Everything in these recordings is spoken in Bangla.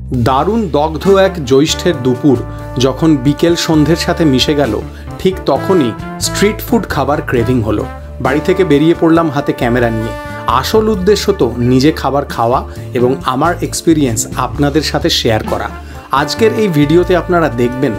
দারুণ দগ্ধ এক জ্যৈষ্ঠের দুপুর যখন বিকেল সন্ধ্যের সাথে মিশে গেল, ঠিক তখনই স্ট্রিট ফুড খাবার ক্রেভিং হলো। বাড়ি থেকে বেরিয়ে পড়লাম হাতে ক্যামেরা নিয়ে। আসল উদ্দেশ্য তো নিজে খাবার খাওয়া এবং আমার এক্সপিরিয়েন্স আপনাদের সাথে শেয়ার করা। আজকের এই ভিডিওতে আপনারা দেখবেন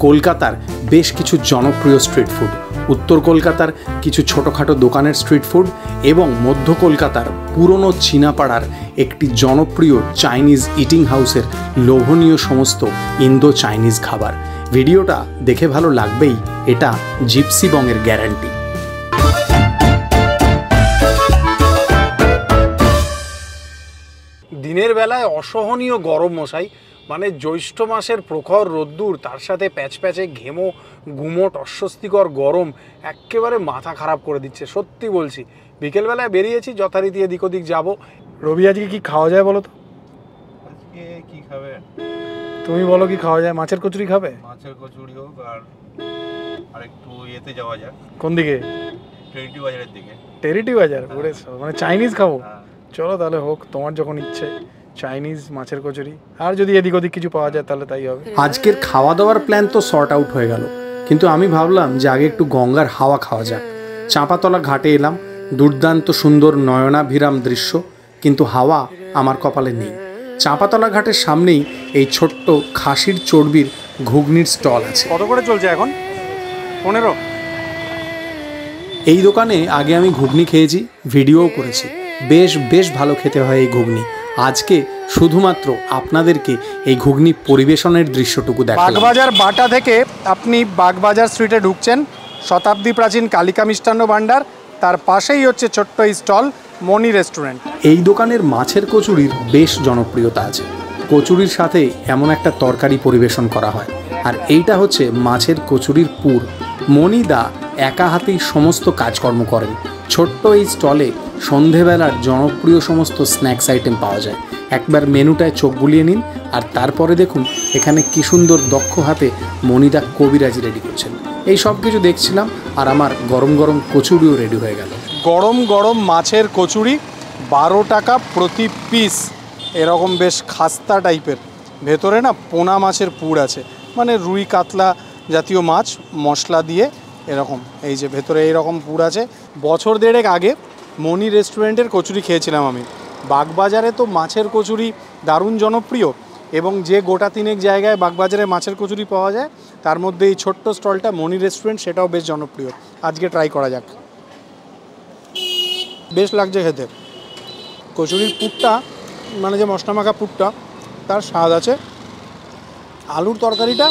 কলকাতার বেশ কিছু জনপ্রিয় স্ট্রিট ফুড, উত্তর কলকাতার কিছু ছোটোখাটো দোকানের স্ট্রিট ফুড এবং মধ্য কলকাতার পুরনো চীনাপাড়ার একটি জনপ্রিয় চাইনিজ ইটিং হাউসের লোভনীয় সমস্ত ইন্দো চাইনিজ খাবার। ভিডিওটা দেখে ভালো লাগবেই, এটা জিপসি বংয়ের গ্যারান্টি। দিনের বেলায় অসহনীয় গরম মশাই, মানে জ্যৈষ্ঠ মাসের প্রখর রোদ্দুর, তার সাথে প্যাচপ্যাচে ঘেমো গুমোট অস্বস্তিকর গরম একেবারে মাথা খারাপ করে দিচ্ছে। সত্যি বলছি, বিকেলবেলায় বেরিয়েছি যথারীতি এদিক ওদিক যাবো। রবি, আজকে কি খাওয়া যায় বলো তো? আজকে কি খাবে তুমি বলো, কি খাওয়া যায়? মাছের কচুরি খাবে? মাছের কচুরি হোক, আর একটু ইয়েতে যাওয়া যাক। কোন দিকে? টেরিটি বাজারের দিকে। টেরিটি বাজার? মানে চাইনিজ খাবো? হ্যাঁ। চলো তাহলে হোক, তোমার যখন ইচ্ছে চাইনিজ মাছের কচুরি, আর যদি এদিক ওদিক কিছু পাওয়া যায় তাহলে তাই হবে। আজকের খাওয়া দাওয়ার প্ল্যান তো সর্ট আউট হয়ে গেল, কিন্তু আমি ভাবলাম যে আগে একটু গঙ্গার হাওয়া খাওয়া যাক। চাঁপাতলা ঘাটে এলাম, দুর্দান্ত সুন্দর নয়নাভিরাম দৃশ্য, কিন্তু হাওয়া আমার কপালে নেই। চাঁপাতলা ঘাটের সামনেই এই ছোট্ট খাসির চর্বির ঘুগনির স্টল আছে। কত করে চলছে এখন? 15। এই দোকানে আগে আমি ঘুগনি খেয়েছি, ভিডিওও করেছি। বেশ ভালো খেতে হয় এই ঘুগনি। আজকে শুধুমাত্র আপনাদেরকে এই ঘুগনি পরিবেশনের দৃশ্যটুকু দেখাবো। বাগবাজার বাটা থেকে আপনি বাগবাজার স্ট্রিটে ঢুকছেন, শতাব্দী প্রাচীন কালিকা মিষ্টান্ন ভাণ্ডার, তার পাশেই হচ্ছে ছোট্ট এই স্টল মনি রেস্টুরেন্ট। এই দোকানের মাছের কচুরির বেশ জনপ্রিয়তা আছে। কচুরির সাথে এমন একটা তরকারি পরিবেশন করা হয়, আর এইটা হচ্ছে মাছের কচুরির পুর। মনিদা একা হাতেই সমস্ত কাজকর্ম করেন। ছোট্ট এই স্টলে সন্ধেবেলার জনপ্রিয় সমস্ত স্ন্যাক্স আইটেম পাওয়া যায়। একবার মেনুটায় চোখ বুলিয়ে নিন, আর তারপরে দেখুন এখানে কি সুন্দর দক্ষ হাতে মনিদা কবিরাজি রেডি করছেন। এই সব কিছু দেখছিলাম, আর আমার গরম গরম কচুরিও রেডি হয়ে গেল। গরম গরম মাছের কচুরি 12 টাকা প্রতি পিস, এরকম বেশ খাস্তা টাইপের। ভেতরে না পোনা মাছের পুর আছে, মানে রুই কাতলা জাতীয় মাছ মশলা দিয়ে এরকম। এই যে ভেতরে এইরকম পুর আছে। বছর দেড়েক আগে মনি রেস্টুরেন্টের কচুরি খেয়েছিলাম আমি। বাগবাজারে তো মাছের কচুরি দারুণ জনপ্রিয়, এবং যে গোটা তিনেক জায়গায় বাগবাজারে মাছের কচুরি পাওয়া যায় তার মধ্যে এই ছোট্ট স্টলটা মনি রেস্টুরেন্ট, সেটাও বেশ জনপ্রিয়। আজকে ট্রাই করা যাক। বেশ লাগছে খেতে। কচুরির পুরটা, মানে যে মশলা মাখা পুরটা, তার স্বাদ আছে। আলুর তরকারিটা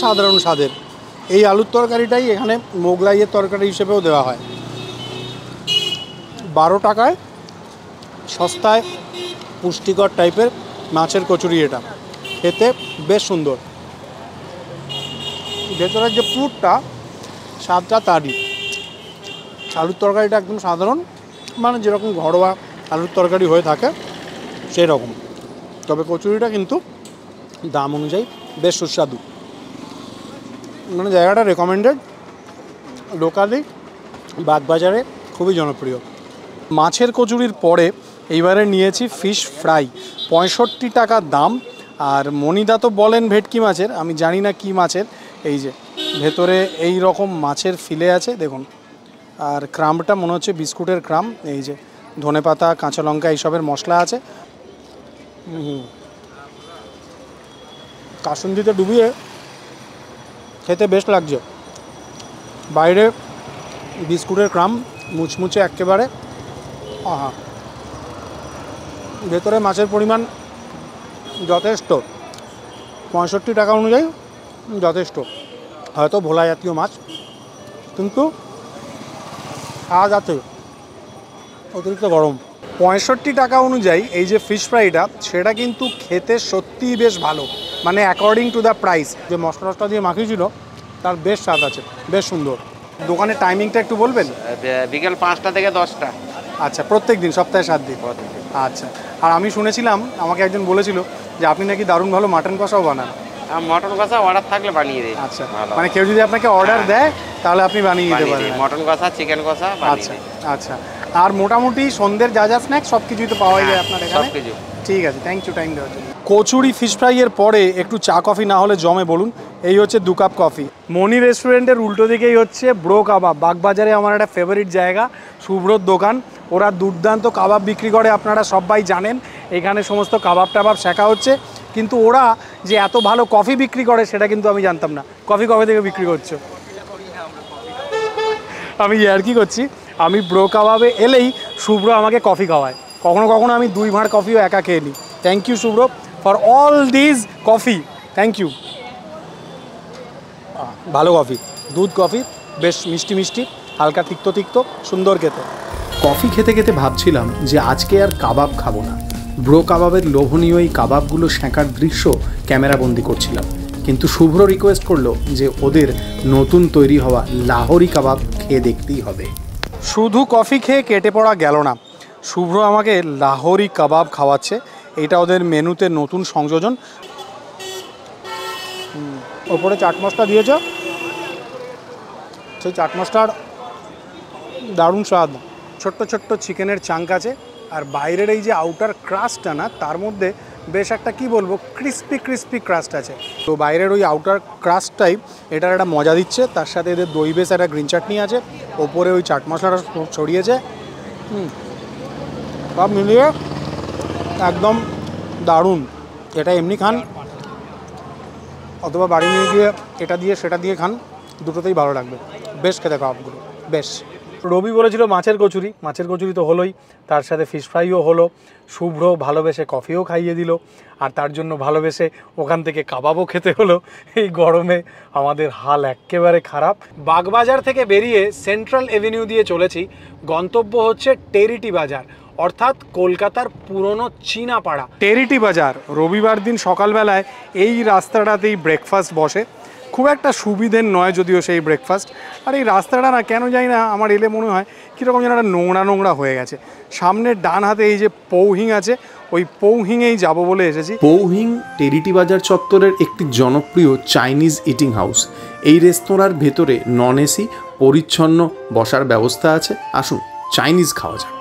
সাধারণ স্বাদের। এই আলুর তরকারিটাই এখানে মোগলাইয়ের তরকারি হিসেবেও দেওয়া হয়। 12 টাকায় সস্তায় পুষ্টিকর টাইপের মাছের কচুরি, এটা খেতে বেশ সুন্দর। ভেতরের যে পুরটা, স্বাদটা তারই। আলুর তরকারিটা একদম সাধারণ, মানে যেরকম ঘরোয়া আলুর তরকারি হয়ে থাকে সেই রকম। তবে কচুরিটা কিন্তু দাম অনুযায়ী বেশ সুস্বাদু। মানে জায়গাটা রেকমেন্ডেড, লোকালি বাগবাজারে খুবই জনপ্রিয়। মাছের কচুরির পরে এইবারে নিয়েছি ফিশ ফ্রাই, 65 টাকা দাম। আর মনিদা তো বলেন ভেটকি মাছের, আমি জানি না কি মাছের। এই যে ভেতরে এই রকম মাছের ফিলে আছে দেখুন, আর ক্রাম্বটা মনে হচ্ছে বিস্কুটের ক্রাম্ব। এই যে ধনেপাতা, কাঁচা লঙ্কা এইসবের মশলা আছে। কাসুন্দিতে ডুবিয়ে খেতে বেশ লাগছে। বাইরে বিস্কুটের ক্রাম্ব মুচমুচে একেবারে, আহা। ভেতরে মাছের পরিমাণ যথেষ্ট, 65 টাকা অনুযায়ী যথেষ্ট। হয়তো ভোলা জাতীয় মাছ, কিন্তু স্বাদ আছে, অতিরিক্ত গরম। 65 টাকা অনুযায়ী এই যে ফিশ ফ্রাইটা, সেটা কিন্তু খেতে সত্যিই বেশ ভালো। মানে অ্যাকর্ডিং টু দ্য প্রাইস, যে মশলা দিয়ে মাখিয়েছিল তার বেশ স্বাদ আছে, বেশ সুন্দর। দোকানের টাইমিংটা একটু বলবেন? বিকেল 5টা থেকে 10টা। আচ্ছা, প্রত্যেক দিন, সপ্তাহে 7 দিন? আচ্ছা। আর আমি শুনেছিলাম, আমাকে একজন বলেছিল যে আপনি নাকি দারুণ ভালো মাটন কষাও বানান। মটন কষা অর্ডার থাকলে বানিয়ে দিই। আচ্ছা, মানে কেউ যদি আপনাকে অর্ডার দেয় তাহলে আপনি বানিয়ে দিতে পারেন? মটন কষা, চিকেন কষা। আচ্ছা আচ্ছা। আর মোটামুটি সন্ধ্যের যা যা স্ন্যাক্স সব কিছুই তো পাওয়া যায় আপনার এখানে? সব কিছু। ঠিক আছে, থ্যাংক ইউ টাইম দেওয়ার জন্য। কচুরি ফিশ ফ্রাইয়ের পরে একটু চা কফি না হলে জমে বলুন। এই হচ্ছে 2 কাপ কফি। মনি রেস্টুরেন্টের উল্টো দিকেই হচ্ছে ব্রো কাবাব। বাগবাজারে আমার একটা ফেভারিট জায়গা, শুভ্রর দোকান। ওরা দুর্দান্ত কাবাব বিক্রি করে, আপনারা সবাই জানেন। এখানে সমস্ত কাবাব টাবাব শেখা হচ্ছে, কিন্তু ওরা যে এত ভালো কফি বিক্রি করে সেটা কিন্তু আমি জানতাম না। কফি কবে থেকে বিক্রি করছো? আমি ইয়ার্কি করছি। আমি ব্রো কাবাবে এলেই শুভ্র আমাকে কফি খাওয়ায়। কখনো কখনো আমি 2 ভাঁড় কফিও একা খেয়ে নিই। Thank you Shubhra for all this coffee, thank you. ভালো কফি, দুধ কফি, বেশ মিষ্টি মিষ্টি, হালকা তিক্ত তিক্ত, সুন্দর খেতে। কফি খেতে খেতে ভাবছিলাম যে আজকে আর কাবাব খাবো না। ব্রো কাবাবের লোভনীয় এই কাবাবগুলো সেঁকার দৃশ্য ক্যামেরাবন্দি করছিলাম, কিন্তু শুভ্র রিকোয়েস্ট করলো যে ওদের নতুন তৈরি হওয়া লাহোরি কাবাব খেয়ে দেখতেই হবে। শুধু কফি খেয়ে কেটে পড়া গেল না, শুভ্র আমাকে লাহোরি কাবাব খাওয়াচ্ছে। এটা ওদের মেনুতে নতুন সংযোজন। ওপরে চাট মশলা দিয়েছে, সেই চাট মশলার দারুণ স্বাদ। ছোট্ট ছোট্ট চিকেনের চাঙ্ক আছে, আর বাইরের এই যে আউটার ক্রাস্টটা না, তার মধ্যে বেশ একটা কি বলবো ক্রিস্পি ক্রিস্পি ক্রাস্ট আছে। তো বাইরের ওই আউটার ক্রাস্টটাই এটার একটা মজা দিচ্ছে। তার সাথে এদের দই বেশ একটা গ্রিন চাটনি আছে, ওপরে ওই চাট মশলাটা ছড়িয়েছে। সব মিলিয়ে একদম দারুণ। এটা এমনি খান অথবা বাড়ি নিয়ে গিয়ে এটা দিয়ে সেটা দিয়ে খান, দুটোতেই ভালো লাগবে। বেশ খেতে কাবাবগুলো বেশ। রবি বলেছিল মাছের কচুরি, মাছের কচুরি তো হলোই, তার সাথে ফিশ ফ্রাইও হলো। শুভ্র ভালোবেসে কফিও খাইয়ে দিল, আর তার জন্য ভালোবেসে ওখান থেকে কাবাবও খেতে হলো। এই গরমে আমাদের হাল একেবারে খারাপ। বাগবাজার থেকে বেরিয়ে সেন্ট্রাল এভিনিউ দিয়ে চলেছি। গন্তব্য হচ্ছে টেরিটি বাজার, অর্থাৎ কলকাতার পুরনো চীনাপাড়া। টেরিটি বাজার রবিবার দিন সকালবেলায় এই রাস্তাটাতেই ব্রেকফাস্ট বসে। খুব একটা সুবিধের নয় যদিও সেই ব্রেকফাস্ট। আর এই রাস্তাটা না কেন জানি না আমার এলে মনে হয় কীরকম যেন একটা নোংরা নোংরা হয়ে গেছে। সামনের ডান হাতে এই যে পৌহিং আছে, ওই পৌহিংয়েই যাব বলে এসেছি। পৌহিং টেরিটি বাজার চত্বরের একটি জনপ্রিয় চাইনিজ ইটিং হাউস। এই রেস্তোরাঁর ভেতরে নন এসি পরিচ্ছন্ন বসার ব্যবস্থা আছে। আসুন চাইনিজ খাওয়া যাক।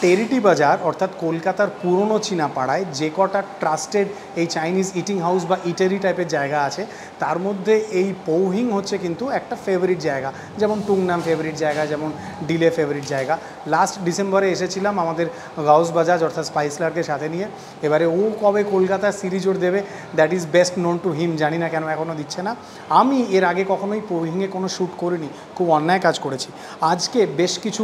টেরিটি বাজার অর্থাৎ কলকাতার পুরনো চীনাপাড়ায় যে কটা ট্রাস্টেড এই চাইনিজ ইটিং হাউস বা ইটারি টাইপের জায়গা আছে, তার মধ্যে এই পৌহিং হচ্ছে কিন্তু একটা ফেভারিট জায়গা। যেমন টুংনাম ফেভারিট জায়গা, যেমন ডিলে ফেভারিট জায়গা। লাস্ট ডিসেম্বরে এসেছিলাম আমাদের গাউস বাজাজ অর্থাৎ স্পাইসলারকে সাথে নিয়ে। এবারে ও কবে কলকাতার সিরিজোর দেবে, that is best known to him. জানি না কেন এখনও দিচ্ছে না। আমি এর আগে কখনোই পৌহিংয়ে কোনো শ্যুট করিনি, খুব অন্যায় কাজ করেছি। আজকে বেশ কিছু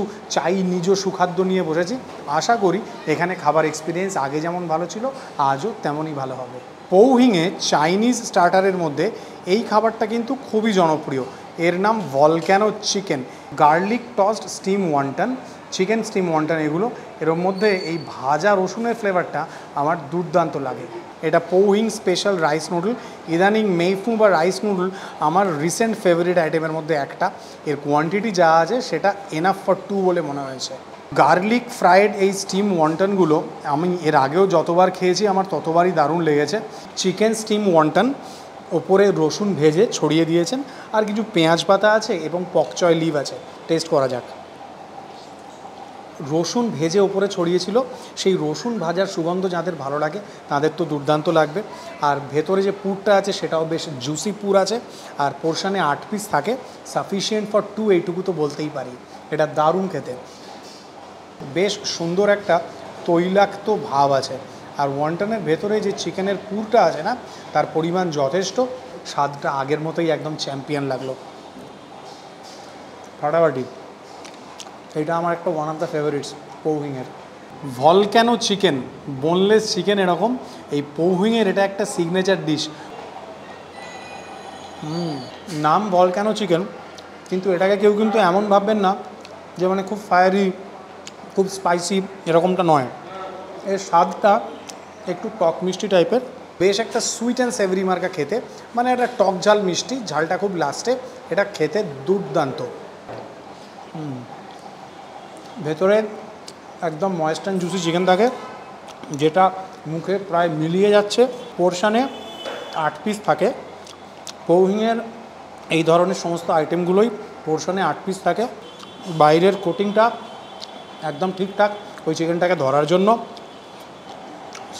নিজ সুখাদ্য নিয়ে বসেছি। আশা করি এখানে খাবার এক্সপিরিয়েন্স আগে যেমন ভালো ছিল আজও তেমনই ভালো হবে। পৌহিংয়ে চাইনিজ স্টার্টারের মধ্যে এই খাবারটা কিন্তু খুবই জনপ্রিয়। এর নাম volcano chicken, garlic tossed steam wonton, chicken steam wonton. এগুলো এর মধ্যে এই ভাজা রসুনের ফ্লেভারটা আমার দুর্দান্ত লাগে। এটা পৌহিং স্পেশাল রাইস নুডল। ইদানিং মেইফু বা রাইস নুডল আমার রিসেন্ট ফেভারিট আইটেমের মধ্যে একটা। এর কোয়ান্টিটি যা আছে সেটা এনাফ ফর 2 বলে মনে হয়েছে। গার্লিক ফ্রাইড এই স্টিম ওয়ান্টনগুলো আমি এর আগেও যতবার খেয়েছি আমার ততবারই দারুণ লেগেছে। চিকেন স্টিম ওয়ান্টন, ওপরে রসুন ভেজে ছড়িয়ে দিয়েছেন, আর কিছু পেঁয়াজ পাতা আছে এবং পকচয় লিভ আছে। টেস্ট করা যাক। রসুন ভেজে ওপরে ছড়িয়েছিল, সেই রসুন ভাজার সুগন্ধ যাদের ভালো লাগে তাদের তো দুর্দান্ত লাগবে। আর ভেতরে যে পুরটা আছে সেটাও বেশ জুসি পুর আছে, আর পোর্শনে 8 পিস থাকে, সাফিসিয়েন্ট ফর 2 এইটুকু তো বলতেই পারি। এটা দারুণ খেতে, বেশ সুন্দর একটা তৈলাক্ত ভাব আছে। আর ওয়ান্টনের ভেতরে যে চিকেনের পুরটা আছে না, তার পরিমাণ যথেষ্ট। স্বাদটা আগের মতোই একদম চ্যাম্পিয়ন লাগলো, ফাটাফাটি। এটা আমার একটা ওয়ান অফ দ্য ফেভারিটস পৌহিংয়ের। ভলক্যানো চিকেন, বোনলেস চিকেন এরকম। এই পৌহিংয়ের এটা একটা সিগনেচার ডিশ। নাম ভলক্যানো চিকেন, কিন্তু এটাকে কেউ কিন্তু এমন ভাববেন না যে মানে খুব ফায়ারি, খুব স্পাইসি, এরকমটা নয়। এর স্বাদটা একটু টক মিষ্টি টাইপের, বেশ একটা সুইট অ্যান্ড সেভারি মার্কা খেতে। মানে একটা টক ঝাল মিষ্টি, ঝালটা খুব লাস্টে। এটা খেতে দুর্দান্ত। ভেতরে একদম ময়েস্ট অ্যান্ড জুসি চিকেন থাকে, যেটা মুখে প্রায় মিলিয়ে যাচ্ছে। পোর্শনে 8 পিস থাকে। পৌহিংয়ের এই ধরনের সমস্ত আইটেমগুলোই পোর্শনে 8 পিস থাকে। বাইরের কোটিংটা একদম ঠিকঠাক ওই চিকেনটাকে ধরার জন্য।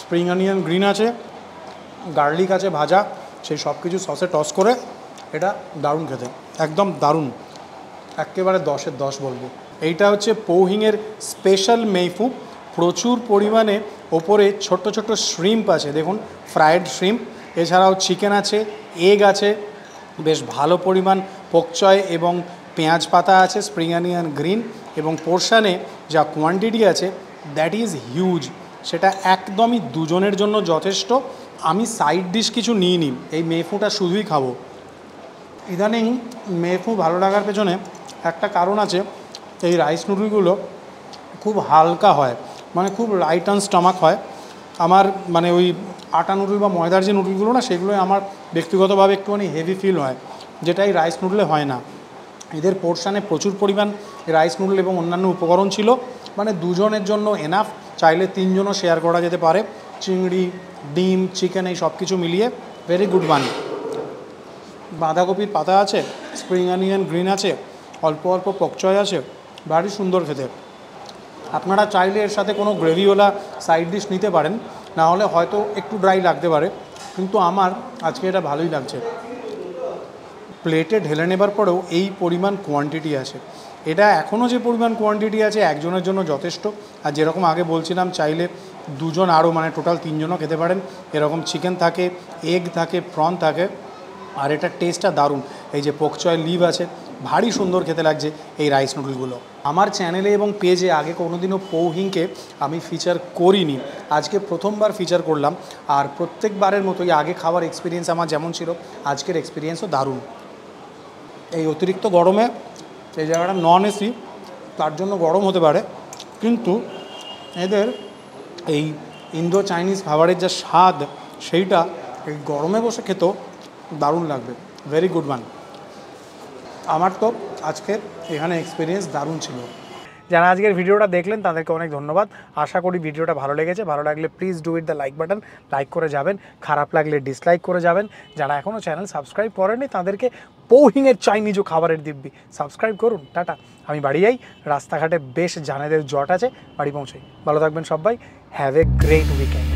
স্প্রিং অনিয়ন গ্রিন আছে, গার্লিক আছে ভাজা, সেই সব কিছু সসে টস করে এটা দারুণ খেতে, একদম দারুণ, একেবারে 10-এর 10 বলবো। এইটা হচ্ছে পৌহিংয়ের স্পেশাল মেইফু। প্রচুর পরিমাণে ওপরে ছোট ছোট শ্রিম্প আছে, দেখুন ফ্রায়েড শ্রিম্প, এছাড়াও চিকেন আছে, এগ আছে, বেশ ভালো পরিমাণ পোকচয় এবং পেঁয়াজ পাতা আছে, স্প্রিং অনিয়ন গ্রিন, এবং পোর্শানে যা কোয়ান্টিটি আছে দ্যাট ইজ হিউজ, সেটা একদমই দুজনের জন্য যথেষ্ট। আমি সাইড ডিশ কিছু নিইনি, এই মেফুটা শুধুই খাবো। ইদানিং মেফু ভালো লাগার পেছনে একটা কারণ আছে, এই রাইস নুডলগুলো খুব হালকা হয়, মানে খুব লাইট অন স্টমাক হয়। আমার মানে ওই আটা নুডল বা ময়দার যে নুডলগুলো না, সেগুলোই আমার ব্যক্তিগতভাবে একটুখানি হেভি ফিল হয়, যেটা এই রাইস নুডলে হয় না। এদের পোর্শানে প্রচুর পরিমাণ রাইস নুডল এবং অন্যান্য উপকরণ ছিল, মানে দুজনের জন্য এনাফ, চাইলে 3 জনও শেয়ার করা যেতে পারে। চিংড়ি, ডিম, চিকেন এই সব কিছু মিলিয়ে ভেরি গুড ওয়ান। বাঁধাকপির পাতা আছে, স্প্রিং অনিয়ন গ্রিন আছে, অল্প অল্প পকচয় আছে, ভারী সুন্দর খেতে। আপনারা চাইলে এর সাথে কোনো গ্রেভিওয়ালা সাইড ডিশ নিতে পারেন, না হলে হয়তো একটু ড্রাই লাগতে পারে, কিন্তু আমার আজকে এটা ভালোই লাগছে। প্লেটে ঢেলে নেবার পরেও এই পরিমাণ কোয়ান্টিটি আছে, এটা এখনও যে পরিমাণ কোয়ান্টিটি আছে একজনের জন্য যথেষ্ট। আর যেরকম আগে বলছিলাম, চাইলে 2 জন আরও, মানে টোটাল 3 জনও খেতে পারেন। এরকম চিকেন থাকে, এগ থাকে, প্রন থাকে, আর এটার টেস্টটা দারুণ। এই যে পোকচয় লিভ আছে, ভারী সুন্দর খেতে লাগছে এই রাইস নুডলগুলো। আমার চ্যানেলে এবং পেজে আগে কোনোদিনও পৌহিংকে আমি ফিচার করিনি, আজকে প্রথমবার ফিচার করলাম। আর প্রত্যেকবারের মতোই আগে খাওয়ার এক্সপিরিয়েন্স আমার যেমন ছিল, আজকের এক্সপিরিয়েন্সও দারুণ। এই অতিরিক্ত গরমে এই জায়গাটা নন এসি, তার জন্য গরম হতে পারে, কিন্তু এদের এই ইন্দো চাইনিজ খাবারের যা স্বাদ, সেইটা এই গরমে বসে খেতেও দারুণ লাগবে। Very good one. আমার তো আজকে এখানে এক্সপিরিয়েন্স দারুণ ছিল। যারা আজকের ভিডিওটা দেখলেন তাদেরকে অনেক ধন্যবাদ। আশা করি ভিডিওটা ভালো লেগেছে। ভালো লাগলে please do it the like button, like করে যাবেন, খারাপ লাগলে ডিসলাইক করে যাবেন। যারা এখনও চ্যানেল সাবস্ক্রাইব করেনি তাদেরকে পৌহিংয়ের চাইনিজ ও খাবারের দিব্যি সাবস্ক্রাইব করুন। টাটা, আমি বাড়ি যাই, রাস্তাঘাটে বেশ জানেদের জট আছে, বাড়ি পৌঁছাই। ভালো থাকবেন সবাই, হ্যাভ এ গ্রেট উইকেন্ড।